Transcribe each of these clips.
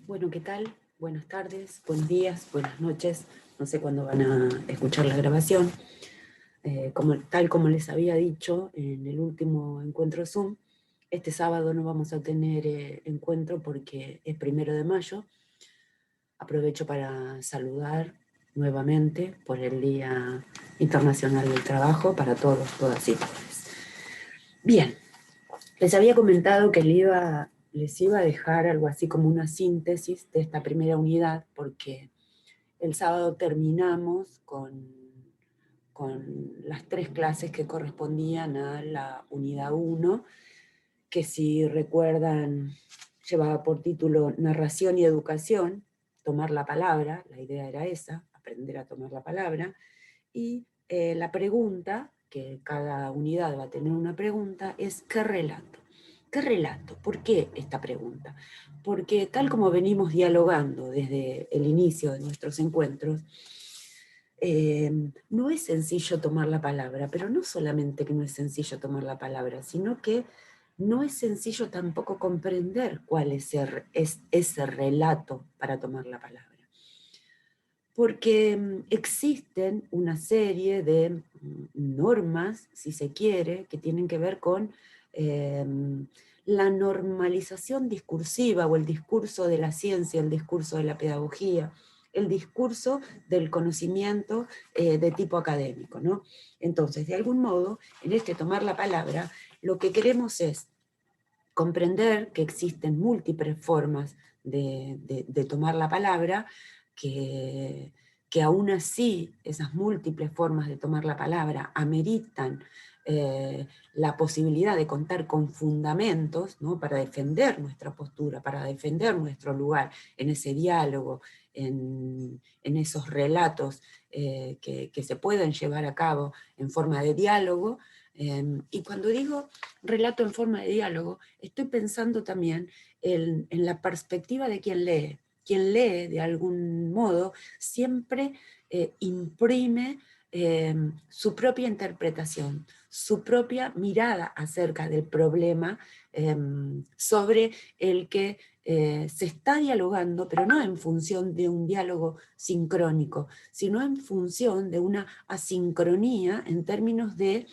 Bueno, ¿qué tal? Buenas tardes, buenos días, buenas noches. No sé cuándo van a escuchar la grabación. Tal como les había dicho en el último encuentro Zoom, este sábado no vamos a tener encuentro porque es 1 de mayo. Aprovecho para saludar nuevamente por el Día Internacional del Trabajo para todos, todas y todos. Bien, les había comentado que les iba a dejar algo así como una síntesis de esta primera unidad, porque el sábado terminamos con las 3 clases que correspondían a la unidad 1, que si recuerdan llevaba por título Narración y Educación, tomar la palabra, la idea era esa, aprender a tomar la palabra, y la pregunta, que cada unidad va a tener una pregunta, es ¿qué relato? ¿Qué relato? ¿Por qué esta pregunta? Porque tal como venimos dialogando desde el inicio de nuestros encuentros, no es sencillo tomar la palabra, pero no solamente que no es sencillo tomar la palabra, sino que no es sencillo tampoco comprender cuál es ese relato para tomar la palabra. Porque existen una serie de normas, si se quiere, que tienen que ver con la normalización discursiva o el discurso de la ciencia, el discurso de la pedagogía, el discurso del conocimiento de tipo académico, ¿no? Entonces, de algún modo, en este tomar la palabra, lo que queremos es comprender que existen múltiples formas de tomar la palabra, que aún así esas múltiples formas de tomar la palabra ameritan la posibilidad de contar con fundamentos, ¿no? Para defender nuestra postura, para defender nuestro lugar en ese diálogo, en esos relatos que se pueden llevar a cabo en forma de diálogo. Y cuando digo relato en forma de diálogo, estoy pensando también en la perspectiva de quien lee. Quien lee, de algún modo, siempre imprime su propia interpretación, su propia mirada acerca del problema sobre el que se está dialogando, pero no en función de un diálogo sincrónico, sino en función de una asincronía en términos de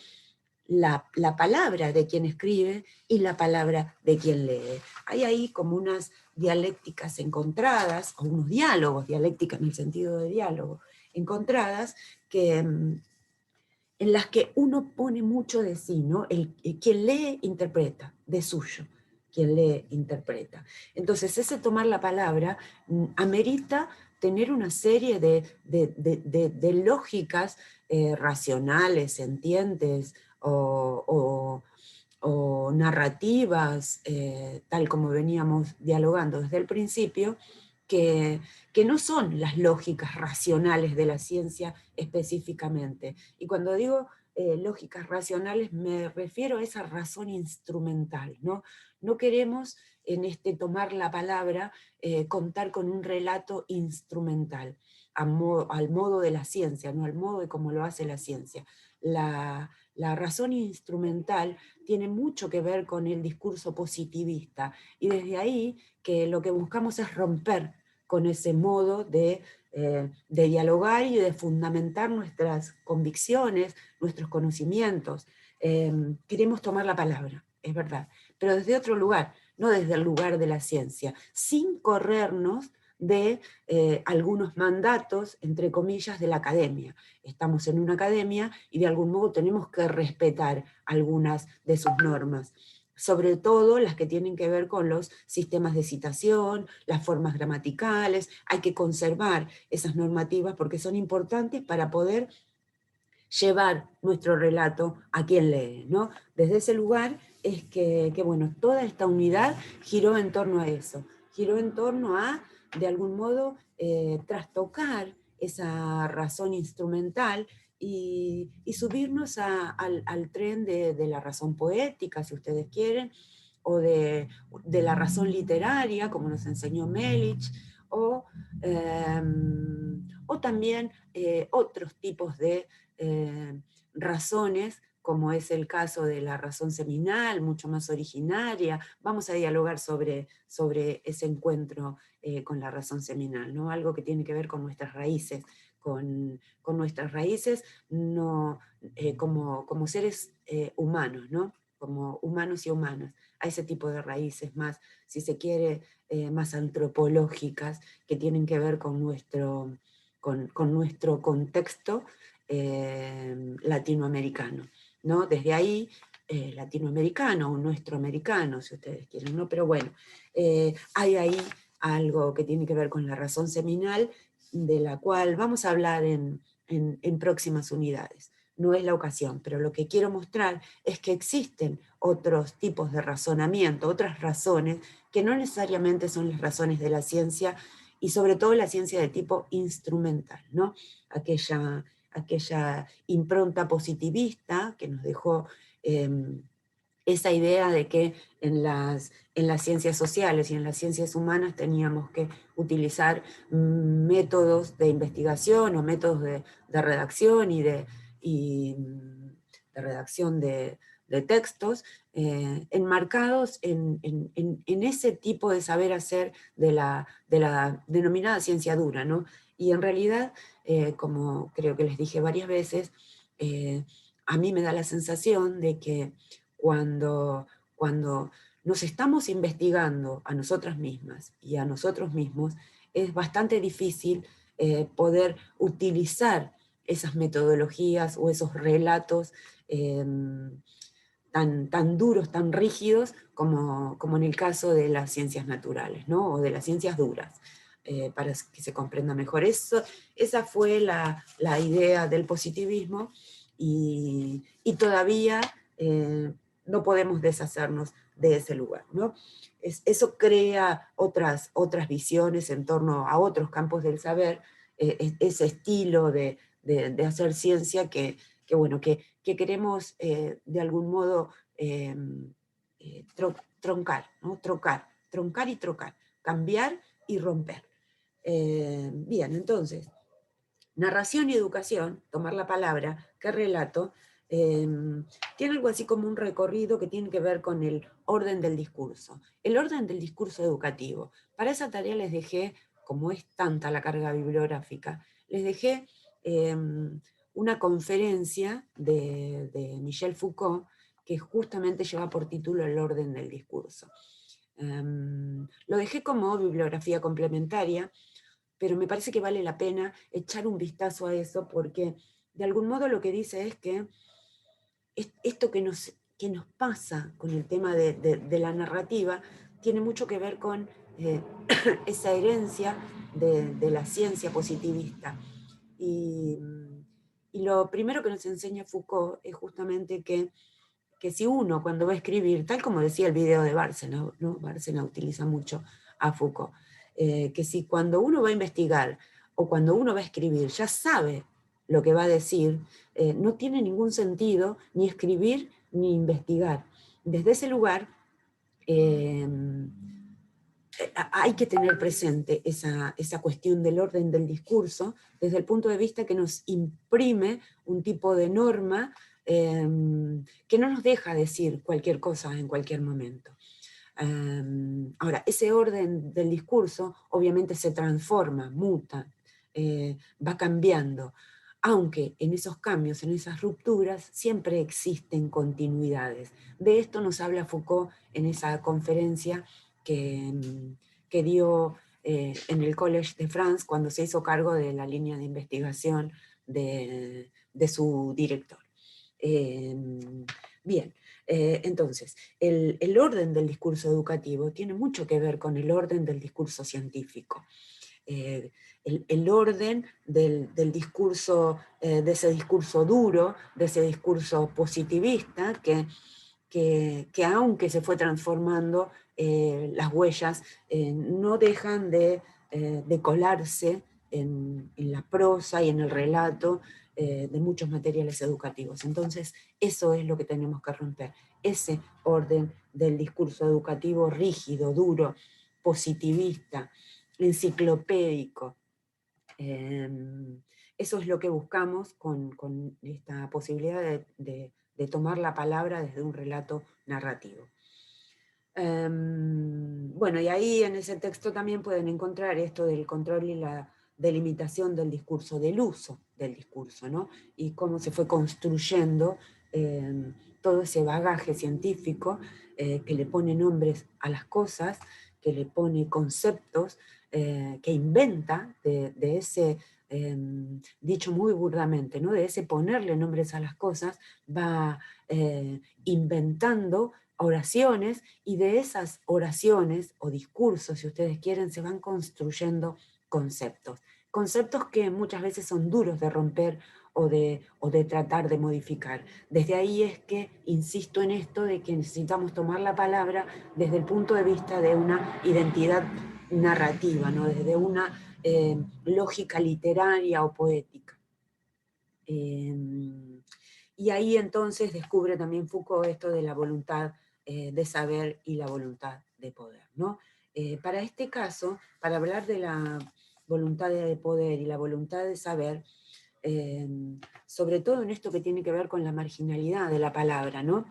la palabra de quien escribe y la palabra de quien lee. Hay ahí como unas dialécticas encontradas, o unos diálogos, dialéctica en el sentido de diálogo, encontradas, en las que uno pone mucho de sí, ¿no? Quien lee interpreta, de suyo, quien lee interpreta. Entonces ese tomar la palabra amerita tener una serie de lógicas racionales, sentientes, o narrativas, tal como veníamos dialogando desde el principio, que, que no son las lógicas racionales de la ciencia específicamente. Y cuando digo lógicas racionales me refiero a esa razón instrumental, ¿no? No queremos en este tomar la palabra contar con un relato instrumental, al modo de la ciencia, no al modo de cómo lo hace la ciencia. La razón instrumental tiene mucho que ver con el discurso positivista, y desde ahí que lo que buscamos es romper con ese modo de dialogar y de fundamentar nuestras convicciones, nuestros conocimientos. Queremos tomar la palabra, es verdad, pero desde otro lugar, no desde el lugar de la ciencia, sin corrernos de algunos mandatos, entre comillas, de la academia. Estamos en una academia y de algún modo tenemos que respetar algunas de sus normas, sobre todo las que tienen que ver con los sistemas de citación, las formas gramaticales. Hay que conservar esas normativas porque son importantes para poder llevar nuestro relato a quien lee, ¿no? Desde ese lugar es que, bueno, toda esta unidad giró en torno a eso, giró en torno a, de algún modo, trastocar esa razón instrumental y subirnos al tren de la razón poética, si ustedes quieren, o de la razón literaria, como nos enseñó Melich, eh, o también otros tipos de razones como es el caso de la razón seminal, mucho más originaria. Vamos a dialogar sobre ese encuentro con la razón seminal, ¿no? Algo que tiene que ver con nuestras raíces, con nuestras raíces no, como seres humanos, ¿no? Como humanos y humanas, a ese tipo de raíces más, si se quiere, más antropológicas, que tienen que ver con nuestro contexto latinoamericano, ¿no? Desde ahí, latinoamericano o nuestro americano, si ustedes quieren, ¿no? Pero bueno, hay ahí algo que tiene que ver con la razón seminal, de la cual vamos a hablar en próximas unidades. No es la ocasión, pero lo que quiero mostrar es que existen otros tipos de razonamiento, otras razones, que no necesariamente son las razones de la ciencia, y sobre todo la ciencia de tipo instrumental, ¿no? Aquella impronta positivista que nos dejó esa idea de que en las ciencias sociales y en las ciencias humanas teníamos que utilizar métodos de investigación o métodos de redacción de redacción de textos enmarcados en ese tipo de saber hacer de la denominada ciencia dura, ¿no? Y en realidad, como creo que les dije varias veces, a mí me da la sensación de que cuando nos estamos investigando a nosotras mismas y a nosotros mismos, es bastante difícil poder utilizar esas metodologías o esos relatos eh, tan duros, tan rígidos, como en el caso de las ciencias naturales, ¿no? O de las ciencias duras, para que se comprenda mejor. Esa fue la idea del positivismo y todavía no podemos deshacernos de ese lugar, ¿no? Eso crea otras visiones en torno a otros campos del saber, ese estilo de hacer ciencia bueno, que queremos de algún modo troncar, ¿no? Troncar y trocar, cambiar y romper. Bien, entonces, narración y educación, tomar la palabra, qué relato, eh, tiene algo así como un recorrido que tiene que ver con el orden del discurso. El orden del discurso educativo. Para esa tarea les dejé, como es tanta la carga bibliográfica, les dejé una conferencia de Michel Foucault que justamente lleva por título El orden del discurso. Lo dejé como bibliografía complementaria, pero me parece que vale la pena echar un vistazo a eso porque de algún modo lo que dice es que esto que nos pasa con el tema de la narrativa tiene mucho que ver con esa herencia de la ciencia positivista. Y, y lo primero que nos enseña Foucault es justamente que si uno cuando va a escribir, tal como decía el video de Bárcena, ¿no? Bárcena utiliza mucho a Foucault, que si cuando uno va a investigar o cuando uno va a escribir ya sabe lo que va a decir, no tiene ningún sentido ni escribir ni investigar. Desde ese lugar eh, hay que tener presente esa cuestión del orden del discurso desde el punto de vista que nos imprime un tipo de norma que no nos deja decir cualquier cosa en cualquier momento. Ahora, ese orden del discurso obviamente se transforma, muta, va cambiando, aunque en esos cambios, en esas rupturas, siempre existen continuidades. De esto nos habla Foucault en esa conferencia que dio en el Collège de France cuando se hizo cargo de la línea de investigación de su director. Bien, entonces, el orden del discurso educativo tiene mucho que ver con el orden del discurso científico. El orden del discurso, de ese discurso duro, de ese discurso positivista, que aunque se fue transformando, las huellas no dejan de colarse en la prosa y en el relato de muchos materiales educativos. Entonces, eso es lo que tenemos que romper, ese orden del discurso educativo rígido, duro, positivista, enciclopédico. Eso es lo que buscamos con esta posibilidad de tomar la palabra desde un relato narrativo. Bueno, y ahí en ese texto también pueden encontrar esto del control y la delimitación del discurso, del uso del discurso, ¿no? Y cómo se fue construyendo todo ese bagaje científico que le pone nombres a las cosas, que le pone conceptos, que inventa de ese, dicho muy burdamente, ¿no? De ese ponerle nombres a las cosas, va inventando oraciones, y de esas oraciones o discursos, si ustedes quieren, se van construyendo conceptos. Conceptos que muchas veces son duros de romper o de tratar de modificar. Desde ahí es que insisto en esto de que necesitamos tomar la palabra desde el punto de vista de una identidad narrativa, ¿no? Desde una lógica literaria o poética. Y ahí entonces descubre también Foucault esto de la voluntad de saber y la voluntad de poder, ¿no? Para este caso, para hablar de la voluntad de poder y la voluntad de saber, sobre todo en esto que tiene que ver con la marginalidad de la palabra, ¿no?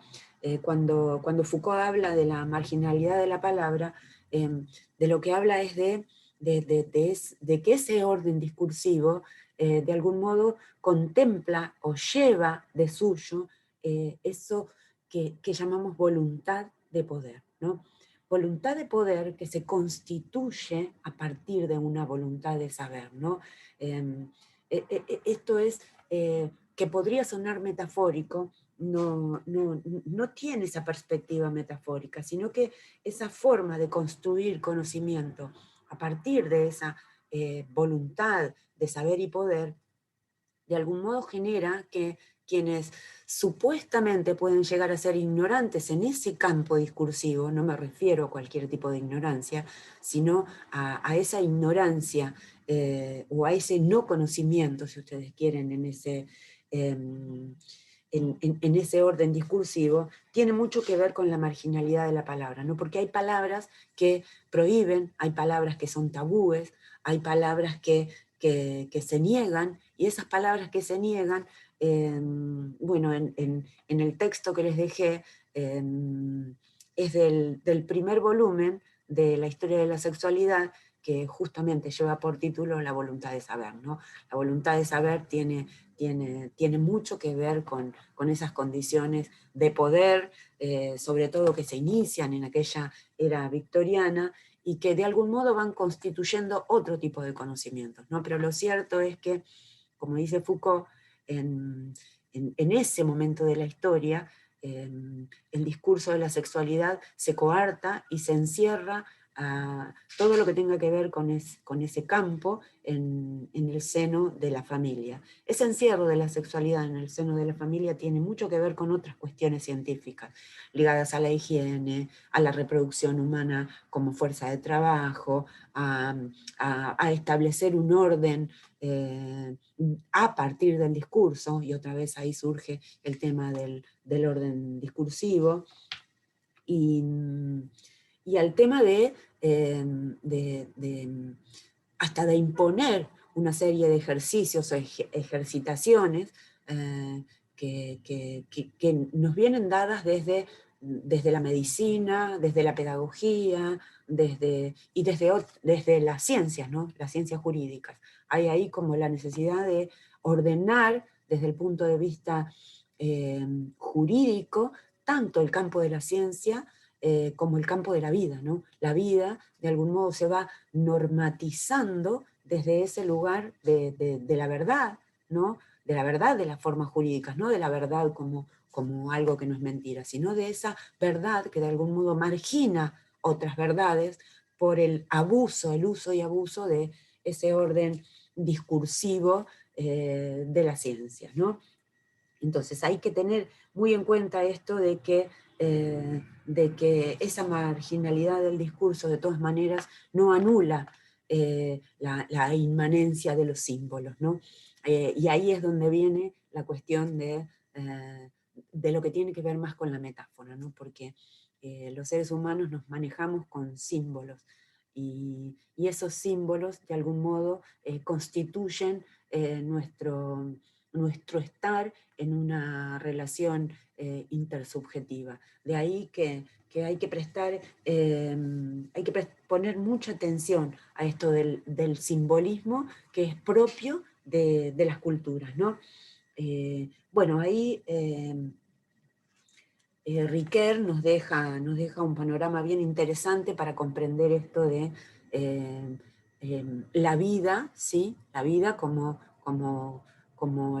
Cuando Foucault habla de la marginalidad de la palabra, de lo que habla es de que ese orden discursivo, de algún modo, contempla o lleva de suyo eso que llamamos voluntad de poder, ¿no? Voluntad de poder que se constituye a partir de una voluntad de saber, ¿no? Esto es que podría sonar metafórico, no tiene esa perspectiva metafórica, sino que esa forma de construir conocimiento a partir de esa voluntad de saber y poder, de algún modo genera que quienes supuestamente pueden llegar a ser ignorantes en ese campo discursivo, no me refiero a cualquier tipo de ignorancia, sino a esa ignorancia o a ese no conocimiento, si ustedes quieren, en ese, en ese orden discursivo, tiene mucho que ver con la marginalidad de la palabra, ¿no? Porque hay palabras que prohíben, hay palabras que son tabúes, hay palabras que se niegan, y esas palabras que se niegan, bueno, en el texto que les dejé, es del primer volumen de la historia de la sexualidad, que justamente lleva por título La voluntad de saber, ¿no? La voluntad de saber tiene mucho que ver con esas condiciones de poder, sobre todo que se inician en aquella era victoriana, y que de algún modo van constituyendo otro tipo de conocimientos, ¿no? Pero lo cierto es que, como dice Foucault, en ese momento de la historia, el discurso de la sexualidad se coarta y se encierra a todo lo que tenga que ver con ese campo en el seno de la familia. Ese encierro de la sexualidad en el seno de la familia tiene mucho que ver con otras cuestiones científicas, ligadas a la higiene, a la reproducción humana como fuerza de trabajo, a establecer un orden a partir del discurso, y otra vez ahí surge el tema del orden discursivo, y al tema hasta de imponer una serie de ejercicios o ejercitaciones que nos vienen dadas desde la medicina, desde la pedagogía, desde las ciencias, ¿no? Las ciencias jurídicas. Hay ahí como la necesidad de ordenar desde el punto de vista jurídico tanto el campo de la ciencia como el campo de la vida, ¿no? La vida, de algún modo, se va normatizando desde ese lugar de la verdad, ¿no? De la verdad de las formas jurídicas, no de la verdad como algo que no es mentira, sino de esa verdad que de algún modo margina otras verdades por el abuso, el uso y abuso de ese orden discursivo de las ciencias, ¿no? Entonces hay que tener muy en cuenta esto de que esa marginalidad del discurso de todas maneras no anula la inmanencia de los símbolos, ¿no? Y ahí es donde viene la cuestión de lo que tiene que ver más con la metáfora, ¿no? Porque los seres humanos nos manejamos con símbolos, y esos símbolos de algún modo constituyen nuestro nuestro estar en una relación intersubjetiva. De ahí que hay que prestar, poner mucha atención a esto del simbolismo que es propio de las culturas, ¿no? Bueno, ahí Riquer nos deja un panorama bien interesante para comprender esto de la vida, ¿sí? La vida como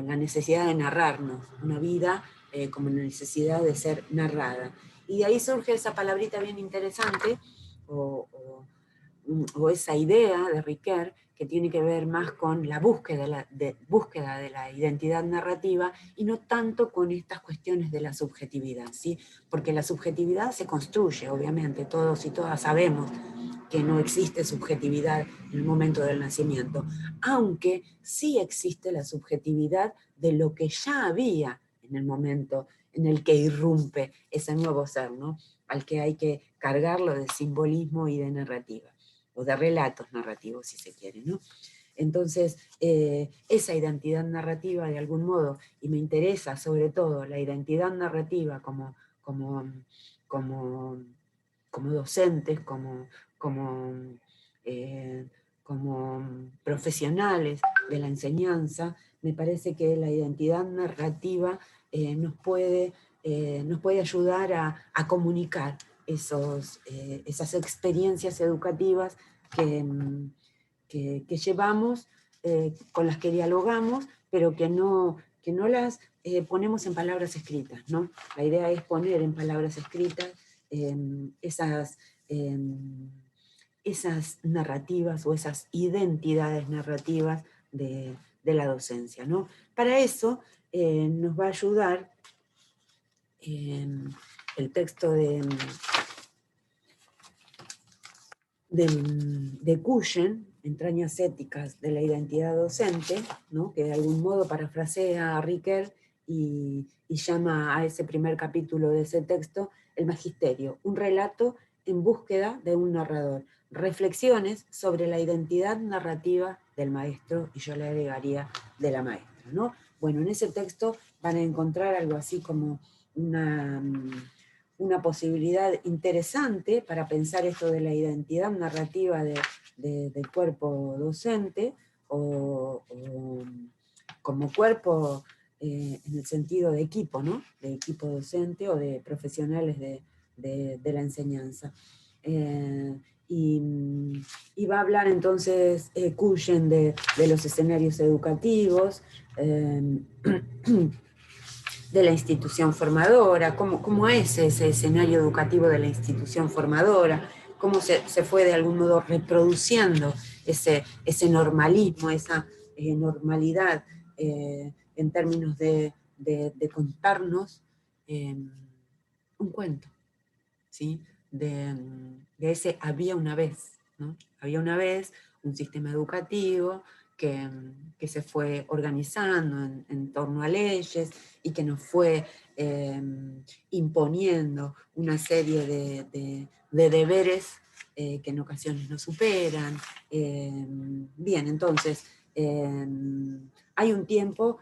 la necesidad de narrarnos, una vida como la necesidad de ser narrada. Y de ahí surge esa palabrita bien interesante, o esa idea de Riquer, que tiene que ver más con la búsqueda de la identidad narrativa y no tanto con estas cuestiones de la subjetividad, ¿sí? Porque la subjetividad se construye, obviamente, todos y todas sabemos que no existe subjetividad en el momento del nacimiento, aunque sí existe la subjetividad de lo que ya había en el momento en el que irrumpe ese nuevo ser, ¿no? Al que hay que cargarlo de simbolismo y de narrativa, o de relatos narrativos, si se quiere, ¿no? Entonces, esa identidad narrativa, de algún modo, y me interesa sobre todo la identidad narrativa como docentes, eh, como profesionales de la enseñanza, me parece que la identidad narrativa nos puede ayudar a comunicar esas experiencias educativas que llevamos, con las que dialogamos, pero que no las ponemos en palabras escritas, ¿no? La idea es poner en palabras escritas esas, esas narrativas o esas identidades narrativas de la docencia, ¿no? Para eso nos va a ayudar el texto de Cuyen, Entrañas éticas de la identidad docente, ¿no? Que de algún modo parafrasea a Riquer y llama a ese primer capítulo de ese texto el magisterio, un relato en búsqueda de un narrador, reflexiones sobre la identidad narrativa del maestro, y yo le agregaría de la maestra, ¿no? Bueno, en ese texto van a encontrar algo así como una posibilidad interesante para pensar esto de la identidad narrativa del cuerpo docente, o como cuerpo en el sentido de equipo, ¿no? De equipo docente o de profesionales de la enseñanza. Y va a hablar entonces Cuyen de los escenarios educativos, de la institución formadora, cómo es ese escenario educativo de la institución formadora, cómo se fue de algún modo reproduciendo ese normalismo, esa normalidad en términos de contarnos un cuento, ¿sí? De ese había una vez, ¿no? Había una vez un sistema educativo que se fue organizando en torno a leyes y que nos fue imponiendo una serie de deberes que en ocasiones nos superan. Bien, entonces, hay un tiempo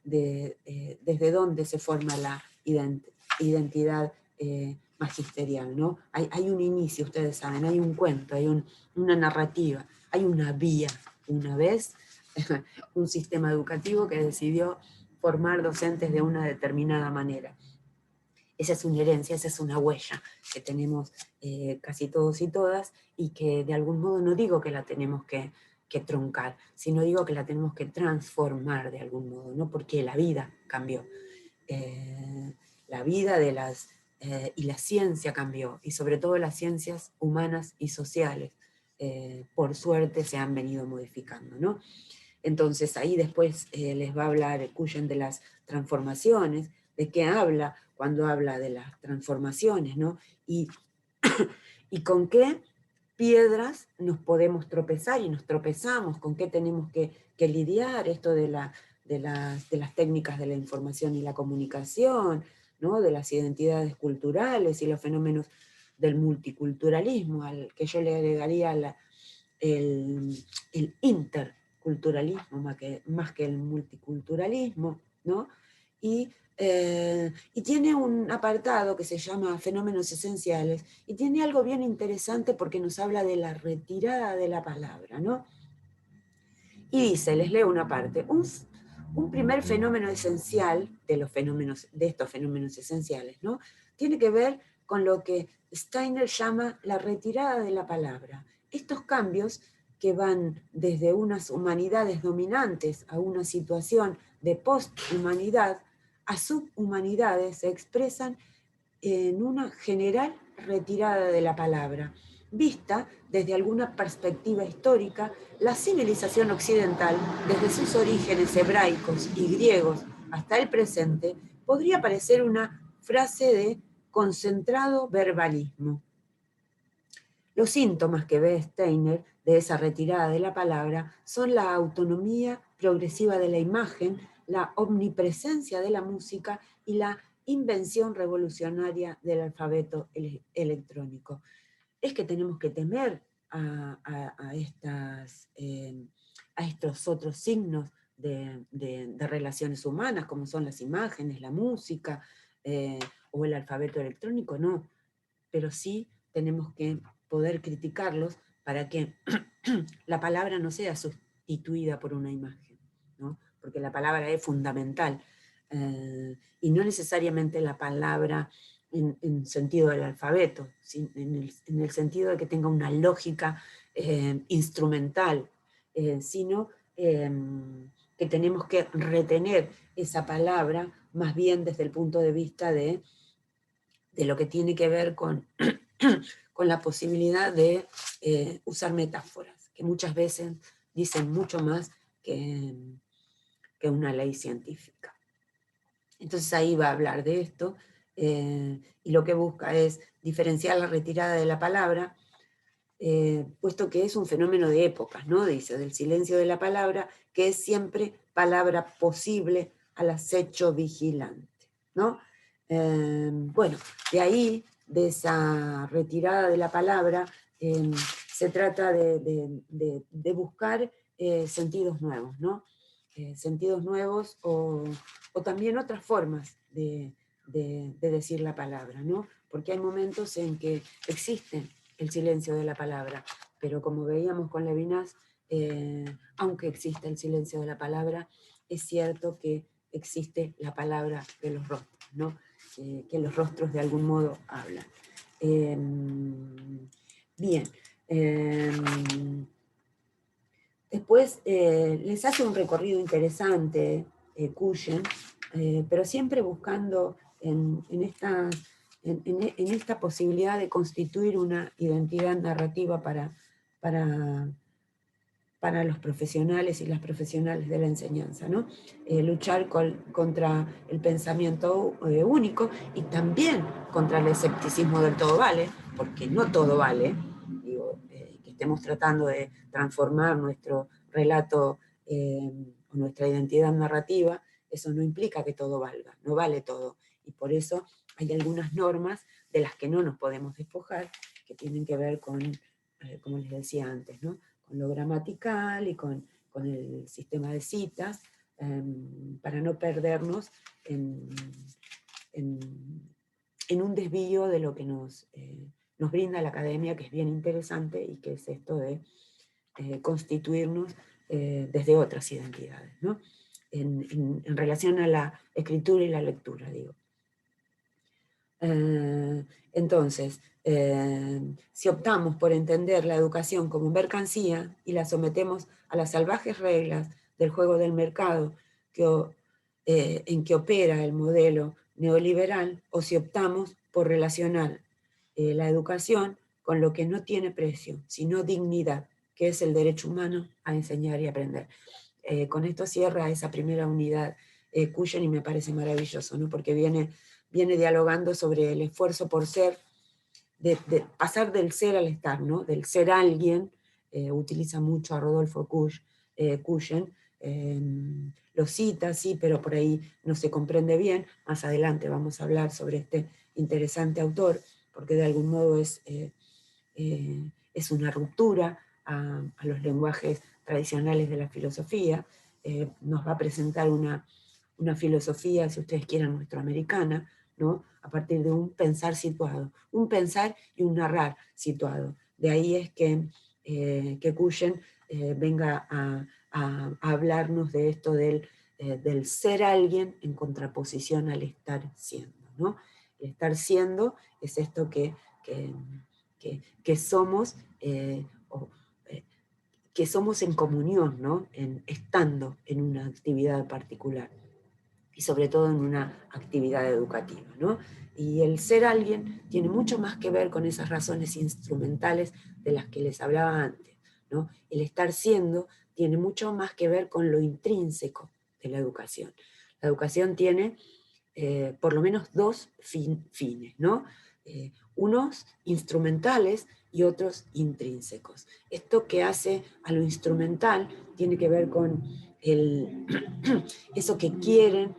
desde donde se forma la identidad magisterial, ¿no? Hay un inicio, ustedes saben, hay un cuento, hay una narrativa, hay una vía, una vez, un sistema educativo que decidió formar docentes de una determinada manera. Esa es una herencia, esa es una huella que tenemos casi todos y todas, y que de algún modo no digo que la tenemos que truncar, sino digo que la tenemos que transformar de algún modo, ¿no? Porque la vida cambió. La vida y la ciencia cambió, y sobre todo las ciencias humanas y sociales, por suerte se han venido modificando, ¿no? Entonces ahí después les va a hablar Cuyen de las transformaciones, de qué habla cuando habla de las transformaciones, ¿no? Y con qué piedras nos podemos tropezar y nos tropezamos, con qué tenemos que lidiar, esto de las técnicas de la información y la comunicación, ¿no? De las identidades culturales y los fenómenos del multiculturalismo, al que yo le agregaría el culturalismo más que el multiculturalismo, ¿no? Y tiene un apartado que se llama Fenómenos Esenciales, y tiene algo bien interesante porque nos habla de la retirada de la palabra, ¿no? Y dice, les leo una parte, un primer fenómeno esencial de estos fenómenos esenciales, ¿no? Tiene que ver con lo que Steiner llama la retirada de la palabra. Estos cambios que van desde unas humanidades dominantes a una situación de posthumanidad a subhumanidades se expresan en una general retirada de la palabra. Vista desde alguna perspectiva histórica, la civilización occidental, desde sus orígenes hebraicos y griegos hasta el presente, podría parecer una frase de concentrado verbalismo. Los síntomas que ve Steiner de esa retirada de la palabra son la autonomía progresiva de la imagen, la omnipresencia de la música y la invención revolucionaria del alfabeto electrónico. Es que tenemos que temer a estos otros signos de relaciones humanas, como son las imágenes, la música o el alfabeto electrónico, no, pero sí tenemos que poder criticarlos para que la palabra no sea sustituida por una imagen, ¿no? Porque la palabra es fundamental, y no necesariamente la palabra en sentido del alfabeto, en el sentido de que tenga una lógica instrumental, sino que tenemos que retener esa palabra más bien desde el punto de vista de lo que tiene que ver con, con la posibilidad de usar metáforas, que muchas veces dicen mucho más que una ley científica. Entonces ahí va a hablar de esto, y lo que busca es diferenciar la retirada de la palabra, puesto que es un fenómeno de épocas, ¿no? Dice, del silencio de la palabra, que es siempre palabra posible al acecho vigilante, ¿no? Bueno, de ahí, de esa retirada de la palabra, se trata de buscar sentidos nuevos, ¿no? Sentidos nuevos o también otras formas de decir la palabra, ¿no? Porque hay momentos en que existen el silencio de la palabra, pero como veíamos con Levinas, aunque exista el silencio de la palabra, es cierto que existe la palabra de los rostros, ¿no? Que los rostros de algún modo hablan. Bien. Después les hace un recorrido interesante, Cuyen, pero siempre buscando en esta posibilidad de constituir una identidad narrativa para los profesionales y las profesionales de la enseñanza, ¿no? Luchar contra el pensamiento único y también contra el escepticismo del todo vale, porque no todo vale, digo, que estemos tratando de transformar nuestro relato o nuestra identidad narrativa, eso no implica que todo valga, no vale todo, y por eso hay algunas normas de las que no nos podemos despojar, que tienen que ver con, como les decía antes, ¿no? Con lo gramatical y con el sistema de citas, para no perdernos en un desvío de lo que nos brinda la academia, que es bien interesante, y que es esto de constituirnos desde otras identidades, ¿no? En relación a la escritura y la lectura, digo. Entonces, si optamos por entender la educación como mercancía y la sometemos a las salvajes reglas del juego del mercado en que opera el modelo neoliberal, o si optamos por relacionar la educación con lo que no tiene precio, sino dignidad, que es el derecho humano a enseñar y aprender. Con esto cierra esa primera unidad Cuyen, y me parece maravilloso, ¿no? Porque viene dialogando sobre el esfuerzo por ser, de pasar del ser al estar, ¿no? Del ser alguien, utiliza mucho a Rodolfo Cuyen, lo cita, sí, pero por ahí no se comprende bien. Más adelante vamos a hablar sobre este interesante autor, porque de algún modo es una ruptura a los lenguajes tradicionales de la filosofía. Nos va a presentar una filosofía, si ustedes quieren, nuestroamericana, ¿no? A partir de un pensar situado, un pensar y un narrar situado. De ahí es que Cuyen venga a hablarnos de esto del ser alguien en contraposición al estar siendo, ¿no? El estar siendo es esto que somos, que somos en comunión, ¿no? Estando en una actividad particular y sobre todo en una actividad educativa, ¿no? Y el ser alguien tiene mucho más que ver con esas razones instrumentales de las que les hablaba antes, ¿no? El estar siendo tiene mucho más que ver con lo intrínseco de la educación. La educación tiene por lo menos dos fines, ¿no? Unos instrumentales y otros intrínsecos. Esto que hace a lo instrumental tiene que ver con eso que quieren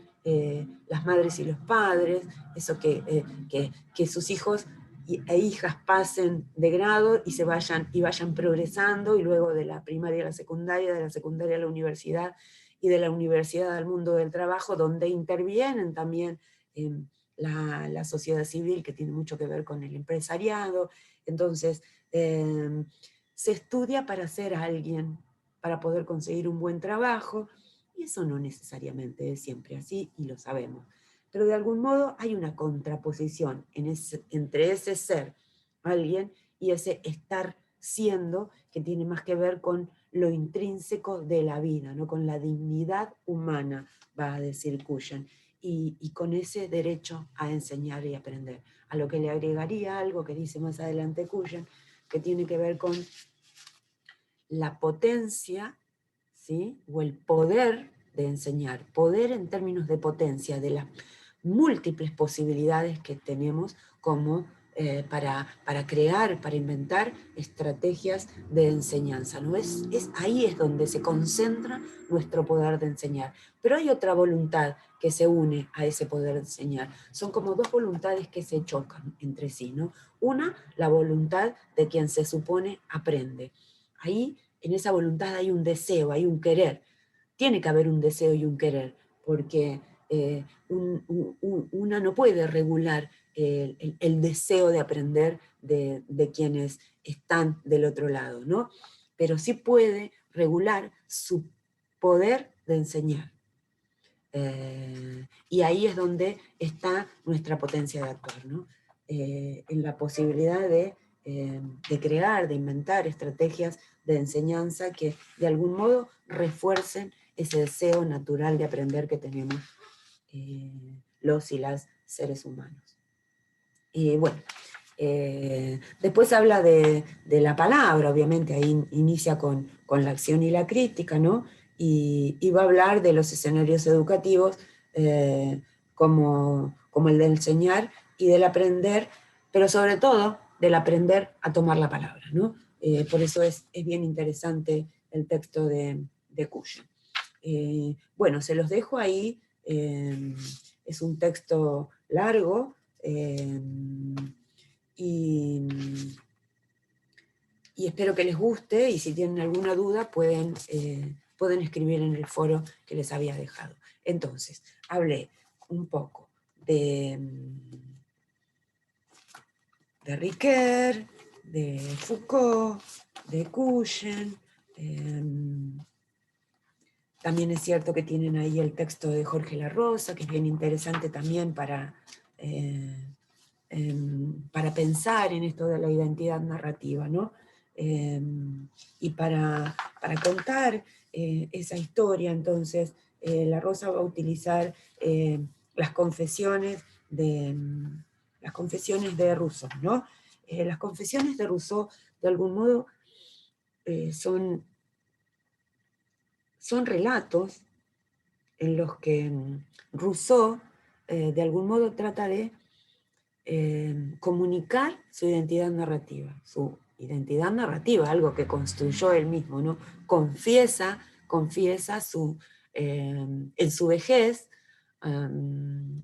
las madres y los padres, eso que sus hijos e hijas pasen de grado y vayan progresando, y luego de la primaria a la secundaria, de la secundaria a la universidad, y de la universidad al mundo del trabajo, donde intervienen también la sociedad civil, que tiene mucho que ver con el empresariado. Entonces, se estudia para ser alguien, para poder conseguir un buen trabajo, y eso no necesariamente es siempre así, y lo sabemos. Pero de algún modo hay una contraposición entre ese ser alguien y ese estar siendo, que tiene más que ver con lo intrínseco de la vida, ¿no? Con la dignidad humana, va a decir Cuyen, y con ese derecho a enseñar y aprender. A lo que le agregaría algo que dice más adelante Cuyen, que tiene que ver con la potencia, ¿sí? O el poder de enseñar, poder en términos de potencia, de las múltiples posibilidades que tenemos como para crear, para inventar estrategias de enseñanza, ¿no? Ahí es donde se concentra nuestro poder de enseñar. Pero hay otra voluntad que se une a ese poder de enseñar. Son como dos voluntades que se chocan entre sí, ¿no? Una, la voluntad de quien se supone aprende. Ahí, en esa voluntad hay un deseo, hay un querer. Tiene que haber un deseo y un querer, porque una no puede regular el deseo de aprender de quienes están del otro lado, ¿no? Pero sí puede regular su poder de enseñar. Y ahí es donde está nuestra potencia de actuar, ¿no? En la posibilidad de crear, de inventar estrategias de enseñanza que de algún modo refuercen ese deseo natural de aprender que tenemos los y las seres humanos. Y bueno, después habla de la palabra, obviamente, ahí inicia con la acción y la crítica, ¿no? Y va a hablar de los escenarios educativos como el de enseñar y del aprender, pero sobre todo del aprender a tomar la palabra, ¿no? Por eso es bien interesante el texto de Cuyen. Bueno, se los dejo ahí, es un texto largo, y espero que les guste, y si tienen alguna duda pueden escribir en el foro que les había dejado. Entonces, hablé un poco de Ricoeur, de Foucault, de Cuyen. También es cierto que tienen ahí el texto de Jorge La Rosa, que es bien interesante también para pensar en esto de la identidad narrativa, ¿no? Y para contar esa historia, entonces, La Rosa va a utilizar las confesiones de Rousseau, ¿no? Las confesiones de Rousseau, de algún modo, son relatos en los que Rousseau, de algún modo, trata de comunicar su identidad narrativa, algo que construyó él mismo, ¿no? Confiesa en su vejez.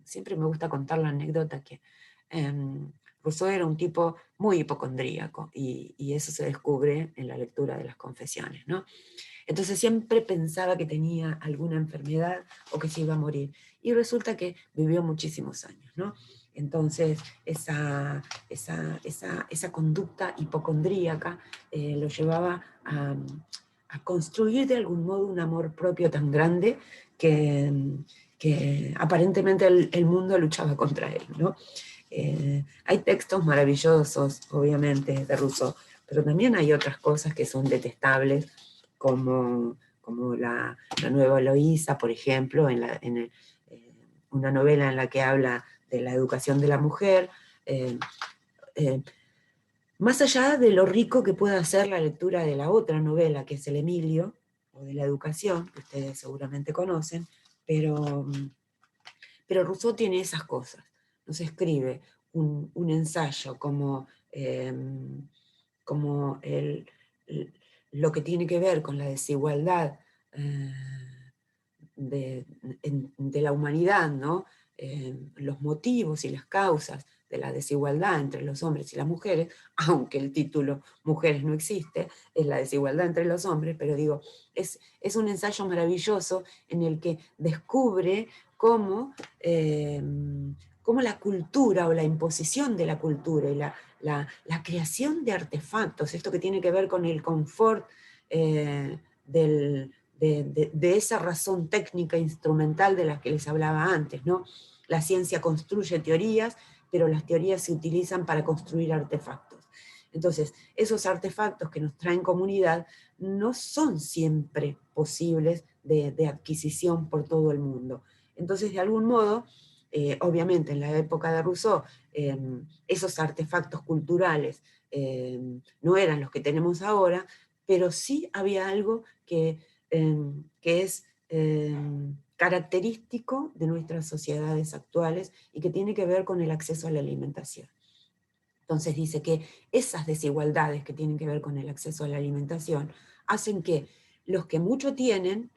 Siempre me gusta contar la anécdota que Rousseau era un tipo muy hipocondríaco, y eso se descubre en la lectura de las Confesiones, ¿no? Entonces siempre pensaba que tenía alguna enfermedad o que se iba a morir. Y resulta que vivió muchísimos años, ¿no? Entonces esa conducta hipocondríaca lo llevaba a construir de algún modo un amor propio tan grande que aparentemente el mundo luchaba contra él, ¿no? Hay textos maravillosos, obviamente, de Rousseau, pero también hay otras cosas que son detestables, como la nueva Eloísa, por ejemplo, una novela en la que habla de la educación de la mujer. eh, eh, Más allá de lo rico que pueda ser la lectura de la otra novela, que es El Emilio, o de la educación, que ustedes seguramente conocen, pero Rousseau tiene esas cosas. Nos escribe un ensayo como lo que tiene que ver con la desigualdad eh, de la humanidad, ¿no? Los motivos y las causas de la desigualdad entre los hombres y las mujeres, aunque el título Mujeres no existe, es la desigualdad entre los hombres, pero digo, es un ensayo maravilloso en el que descubre eh, cómo la cultura o la imposición de la cultura y la creación de artefactos, esto que tiene que ver con el confort de esa razón técnica instrumental de la que les hablaba antes, ¿no? La ciencia construye teorías, pero las teorías se utilizan para construir artefactos. Entonces, esos artefactos que nos traen comunidad no son siempre posibles de adquisición por todo el mundo. Entonces, de algún modo, obviamente en la época de Rousseau, esos artefactos culturales no eran los que tenemos ahora, pero sí había algo que es característico de nuestras sociedades actuales y que tiene que ver con el acceso a la alimentación. Entonces dice que esas desigualdades que tienen que ver con el acceso a la alimentación hacen que los que mucho tienen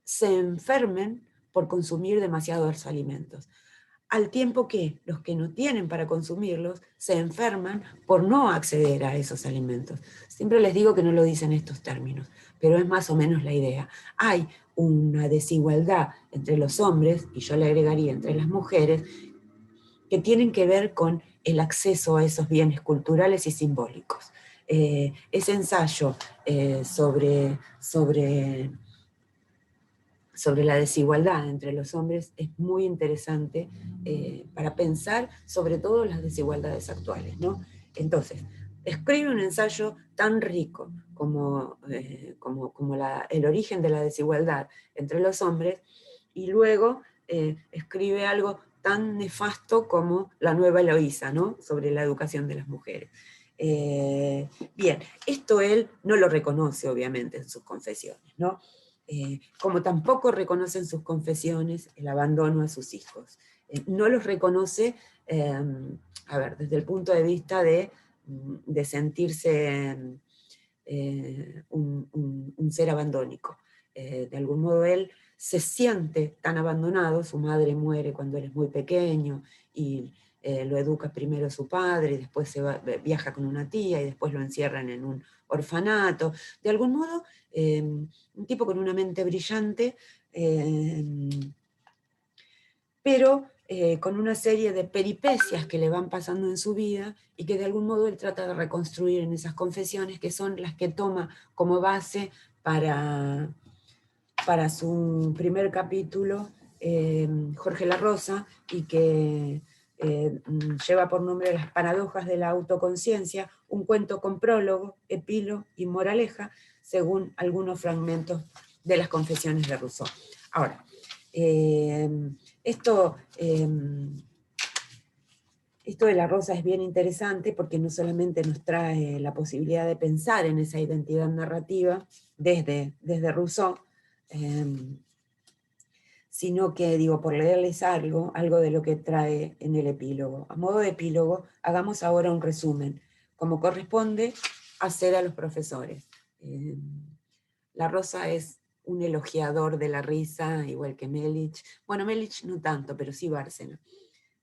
se enfermen por consumir demasiados alimentos, al tiempo que los que no tienen para consumirlos se enferman por no acceder a esos alimentos. Siempre les digo que no lo dicen estos términos, pero es más o menos la idea. Hay una desigualdad entre los hombres, y yo le agregaría entre las mujeres, que tienen que ver con el acceso a esos bienes culturales y simbólicos. Ese ensayo sobre la desigualdad entre los hombres es muy interesante para pensar sobre todo las desigualdades actuales, ¿no? Entonces, escribe un ensayo tan rico como el origen de la desigualdad entre los hombres, y luego escribe algo tan nefasto como La nueva Eloísa, ¿no? Sobre la educación de las mujeres. Bien, esto él no lo reconoce obviamente en sus confesiones, ¿no? Como tampoco reconoce en sus confesiones el abandono a sus hijos. No los reconoce, desde el punto de vista de sentirse un ser abandónico. De algún modo él se siente tan abandonado, su madre muere cuando él es muy pequeño, y lo educa primero su padre, y después viaja con una tía, y después lo encierran en un orfanato. De algún modo, un tipo con una mente brillante, pero con una serie de peripecias que le van pasando en su vida y que de algún modo él trata de reconstruir en esas confesiones, que son las que toma como base para su primer capítulo, Jorge La Rosa, y que lleva por nombre Las paradojas de la autoconciencia, un cuento con prólogo, epílogo y moraleja, según algunos fragmentos de las confesiones de Rousseau. Ahora, esto, esto de La Rosa es bien interesante porque no solamente nos trae la posibilidad de pensar en esa identidad narrativa desde Rousseau, sino que, digo, por leerles algo de lo que trae en el epílogo. A modo de epílogo, hagamos ahora un resumen, como corresponde hacer a los profesores. La Rosa es un elogiador de la risa, igual que Melich. Bueno, Melich no tanto, pero sí Bárcena.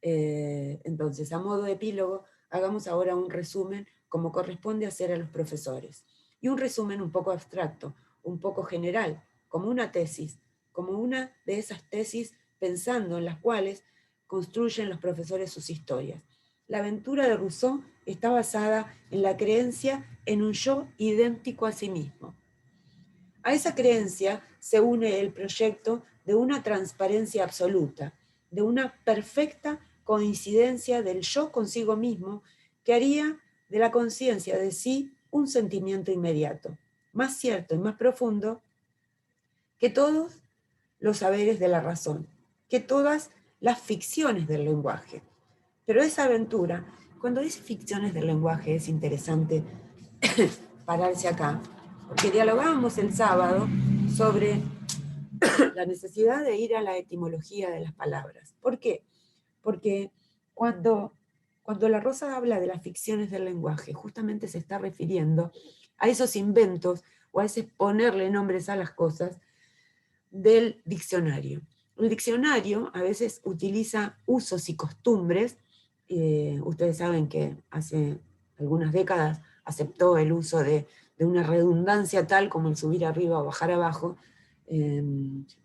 Entonces, a modo de epílogo, hagamos ahora un resumen como corresponde hacer a los profesores. Y un resumen un poco abstracto, un poco general, como una tesis, como una de esas tesis pensando en las cuales construyen los profesores sus historias. La aventura de Rousseau está basada en la creencia en un yo idéntico a sí mismo. A esa creencia se une el proyecto de una transparencia absoluta, de una perfecta coincidencia del yo consigo mismo que haría de la conciencia de sí un sentimiento inmediato, más cierto y más profundo que todos los saberes de la razón, que todas las ficciones del lenguaje. Pero esa aventura, cuando dice ficciones del lenguaje, es interesante pararse acá, porque dialogábamos el sábado sobre la necesidad de ir a la etimología de las palabras. ¿Por qué? Porque cuando La Rosa habla de las ficciones del lenguaje, justamente se está refiriendo a esos inventos o a ese ponerle nombres a las cosas del diccionario. El diccionario a veces utiliza usos y costumbres. Ustedes saben que hace algunas décadas aceptó el uso de una redundancia tal como el subir arriba o bajar abajo,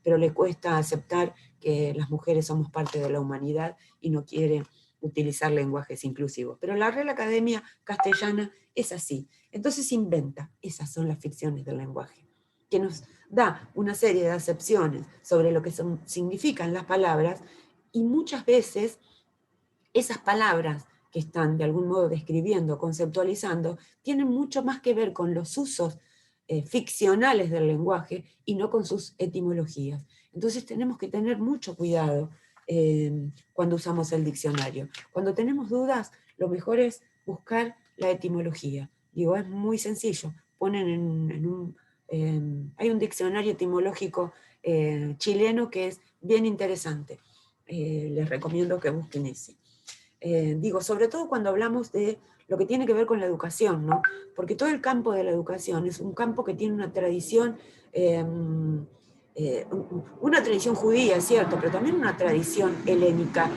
pero le cuesta aceptar que las mujeres somos parte de la humanidad y no quiere utilizar lenguajes inclusivos. Pero la Real Academia Castellana es así. Entonces inventa, esas son las ficciones del lenguaje, que nos da una serie de acepciones sobre lo que significan las palabras, y muchas veces esas palabras que están de algún modo describiendo, conceptualizando, tienen mucho más que ver con los usos ficcionales del lenguaje y no con sus etimologías. Entonces tenemos que tener mucho cuidado cuando usamos el diccionario. Cuando tenemos dudas, lo mejor es buscar la etimología. Digo, es muy sencillo. Ponen hay un diccionario etimológico chileno que es bien interesante. Les recomiendo que busquen ese. Digo, sobre todo cuando hablamos de lo que tiene que ver con la educación, ¿no? Porque todo el campo de la educación es un campo que tiene una tradición judía, es cierto, pero también una tradición helénica,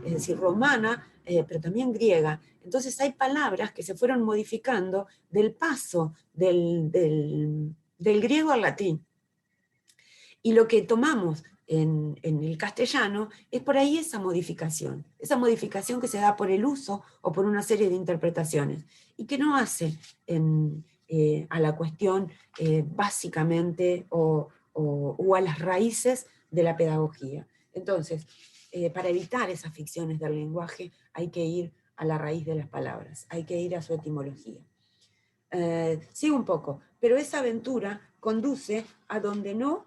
es decir, romana, pero también griega. Entonces hay palabras que se fueron modificando del paso del griego al latín. Y lo que tomamos en el castellano es por ahí esa modificación que se da por el uso o por una serie de interpretaciones, y que no hace a la cuestión básicamente o a las raíces de la pedagogía. Entonces, para evitar esas ficciones del lenguaje hay que ir a la raíz de las palabras, hay que ir a su etimología. Sigo un poco, pero esa aventura conduce a donde no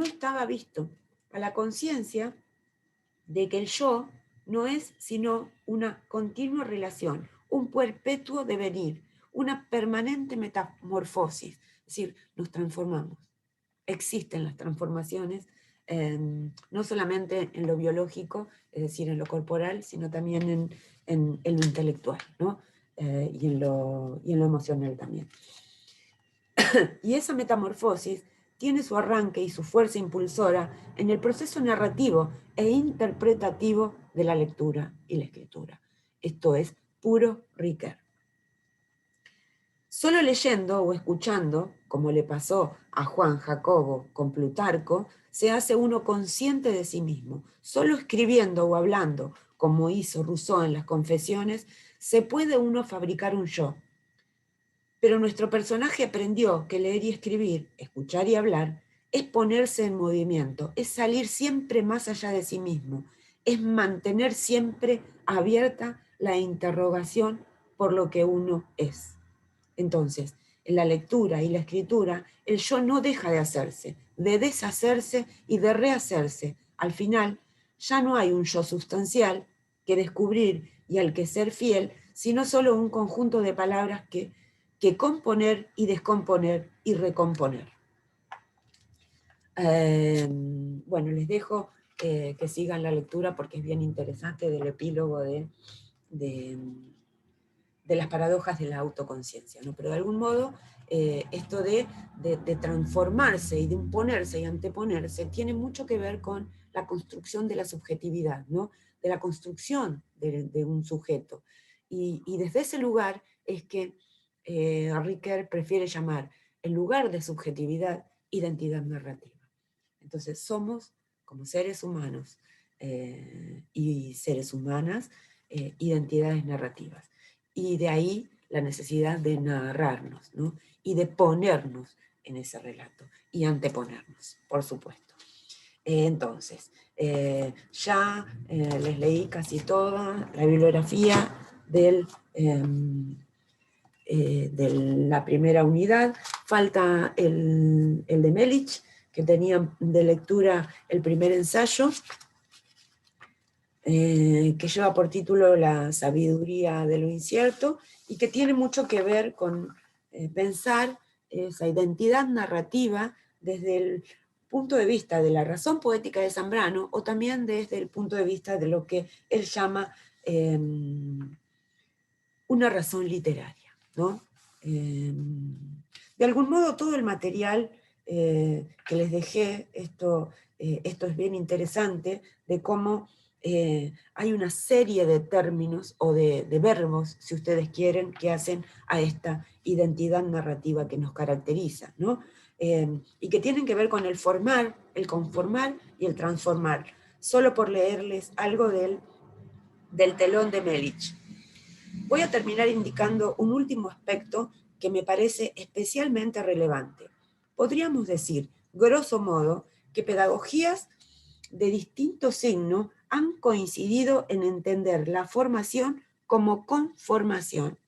estaba visto, a la conciencia de que el yo no es sino una continua relación, un perpetuo devenir, una permanente metamorfosis. Es decir, nos transformamos. Existen las transformaciones, no solamente en lo biológico, es decir, en lo corporal, sino también en lo intelectual, ¿no? Y en lo emocional también. Y esa metamorfosis tiene su arranque y su fuerza impulsora en el proceso narrativo e interpretativo de la lectura y la escritura. Esto es puro Ricoeur. Solo leyendo o escuchando, como le pasó a Juan Jacobo con Plutarco, se hace uno consciente de sí mismo. Solo escribiendo o hablando, como hizo Rousseau en las Confesiones, se puede uno fabricar un yo. Pero nuestro personaje aprendió que leer y escribir, escuchar y hablar, es ponerse en movimiento, es salir siempre más allá de sí mismo, es mantener siempre abierta la interrogación por lo que uno es. Entonces, en la lectura y la escritura, el yo no deja de hacerse, de deshacerse y de rehacerse. Al final, ya no hay un yo sustancial que descubrir y al que ser fiel, sino solo un conjunto de palabras que componer y descomponer y recomponer. Bueno, les dejo que sigan la lectura porque es bien interesante, del epílogo de las paradojas de la autoconciencia, ¿no? Pero de algún modo esto de transformarse y de imponerse y anteponerse tiene mucho que ver con la construcción de la subjetividad, ¿no? de la construcción de un sujeto. Y desde ese lugar es que Ricoeur prefiere llamar, en lugar de subjetividad, identidad narrativa. Entonces somos, como seres humanos y seres humanas, identidades narrativas. Y de ahí la necesidad de narrarnos, ¿no? Y de ponernos en ese relato y anteponernos, por supuesto. Entonces, ya les leí casi toda la bibliografía de la primera unidad. Falta el de Melich, que tenía de lectura el primer ensayo, que lleva por título La sabiduría de lo incierto, y que tiene mucho que ver con pensar esa identidad narrativa desde el punto de vista de la razón poética de Zambrano, o también desde el punto de vista de lo que él llama una razón literaria, ¿no? De algún modo todo el material que les dejé, esto es bien interesante, de cómo hay una serie de términos o de verbos, si ustedes quieren, que hacen a esta identidad narrativa que nos caracteriza, ¿no? Y que tienen que ver con el formar, el conformar y el transformar. Solo por leerles algo del telón de Melich. Voy a terminar indicando un último aspecto que me parece especialmente relevante. Podríamos decir, grosso modo, que pedagogías de distinto signo han coincidido en entender la formación como conformación.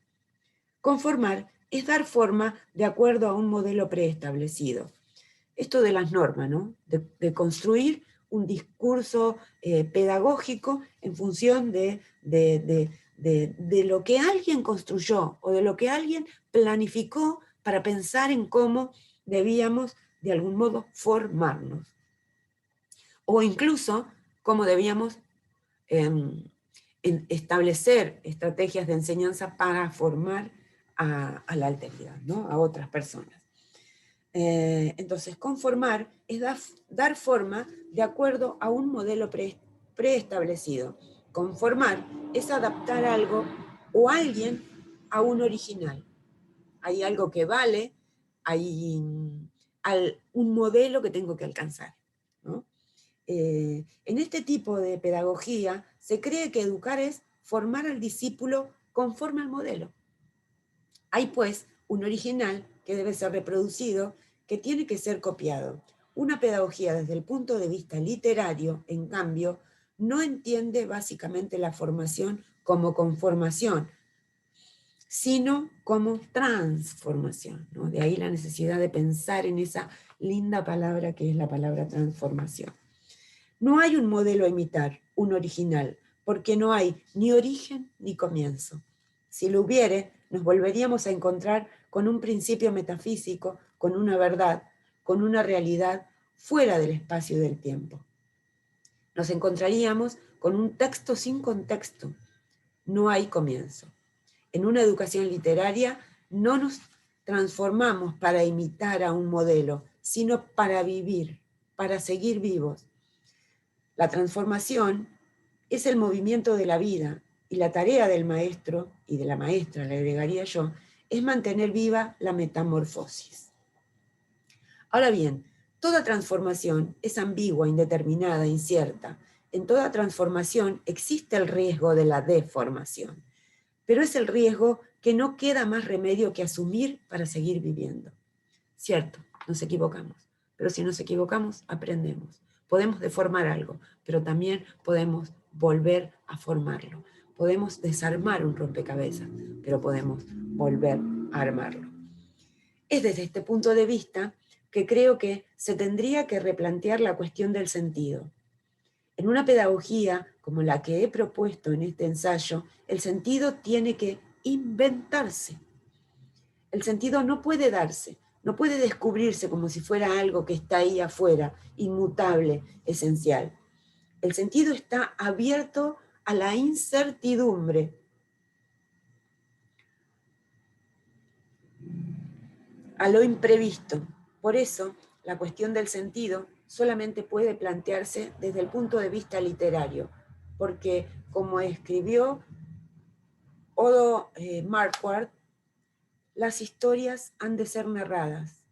Conformar es dar forma de acuerdo a un modelo preestablecido. Esto de las normas, ¿no? De construir un discurso pedagógico en función de lo que alguien construyó o de lo que alguien planificó para pensar en cómo debíamos de algún modo formarnos. O incluso cómo debíamos establecer estrategias de enseñanza para formar a la alteridad, ¿no? A otras personas. Entonces, conformar es dar forma de acuerdo a un modelo preestablecido. Conformar es adaptar algo o alguien a un original. Hay algo que vale, hay un modelo que tengo que alcanzar, ¿no? En este tipo de pedagogía se cree que educar es formar al discípulo conforme al modelo. Hay pues un original que debe ser reproducido, que tiene que ser copiado. Una pedagogía desde el punto de vista literario, en cambio, no entiende básicamente la formación como conformación, sino como transformación, ¿no? De ahí la necesidad de pensar en esa linda palabra que es la palabra transformación. No hay un modelo a imitar, un original, porque no hay ni origen ni comienzo. Si lo hubiere, nos volveríamos a encontrar con un principio metafísico, con una verdad, con una realidad fuera del espacio y del tiempo. Nos encontraríamos con un texto sin contexto. No hay comienzo. En una educación literaria no nos transformamos para imitar a un modelo, sino para vivir, para seguir vivos. La transformación es el movimiento de la vida y la tarea del maestro y de la maestra, le agregaría yo, es mantener viva la metamorfosis. Ahora bien, toda transformación es ambigua, indeterminada, incierta. En toda transformación existe el riesgo de la deformación, pero es el riesgo que no queda más remedio que asumir para seguir viviendo. Cierto, nos equivocamos, pero si nos equivocamos, aprendemos. Podemos deformar algo, pero también podemos volver a formarlo. Podemos desarmar un rompecabezas, pero podemos volver a armarlo. Es desde este punto de vista que creo que se tendría que replantear la cuestión del sentido. En una pedagogía como la que he propuesto en este ensayo, el sentido tiene que inventarse. El sentido no puede darse, no puede descubrirse como si fuera algo que está ahí afuera, inmutable, esencial. El sentido está abierto a la incertidumbre, a lo imprevisto. Por eso, la cuestión del sentido solamente puede plantearse desde el punto de vista literario, porque como escribió Odo Marquardt, las historias han de ser narradas.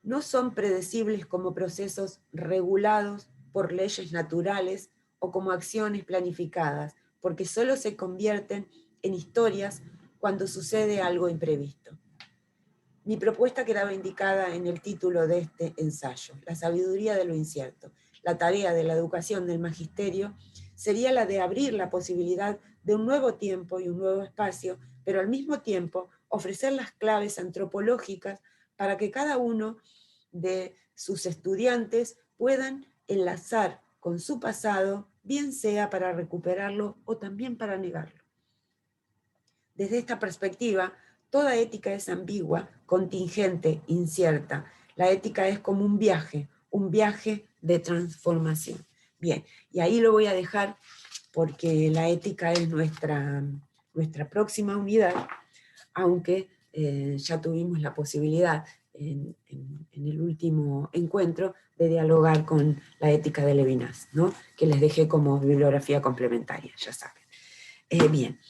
No son predecibles como procesos regulados por leyes naturales o como acciones planificadas, porque solo se convierten en historias cuando sucede algo imprevisto. Mi propuesta quedaba indicada en el título de este ensayo, La sabiduría de lo incierto. La tarea de la educación del magisterio sería la de abrir la posibilidad de un nuevo tiempo y un nuevo espacio, pero al mismo tiempo ofrecer las claves antropológicas para que cada uno de sus estudiantes puedan enlazar con su pasado, bien sea para recuperarlo o también para negarlo. Desde esta perspectiva, toda ética es ambigua, contingente, incierta. La ética es como un viaje de transformación. Bien, y ahí lo voy a dejar porque la ética es nuestra próxima unidad, aunque ya tuvimos la posibilidad en el último encuentro de dialogar con la ética de Levinas, ¿no? Que les dejé como bibliografía complementaria, ya saben. Bien.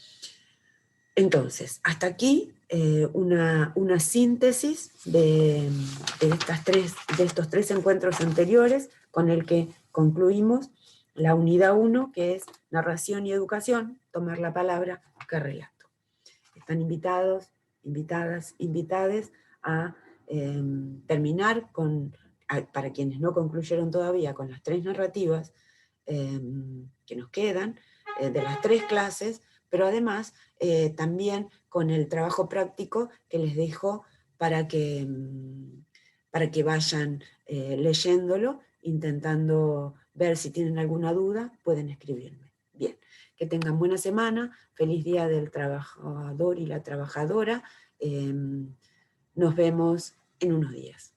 Entonces, hasta aquí una síntesis de estos tres encuentros anteriores con el que concluimos la unidad 1, que es narración y educación, tomar la palabra, qué relato. Están invitados, invitadas, invitades a terminar para quienes no concluyeron todavía, con las 3 narrativas que nos quedan, de las 3 clases, pero además también con el trabajo práctico que les dejo para que vayan leyéndolo, intentando ver si tienen alguna duda, pueden escribirme. Bien, que tengan buena semana, feliz día del trabajador y la trabajadora, nos vemos en unos días.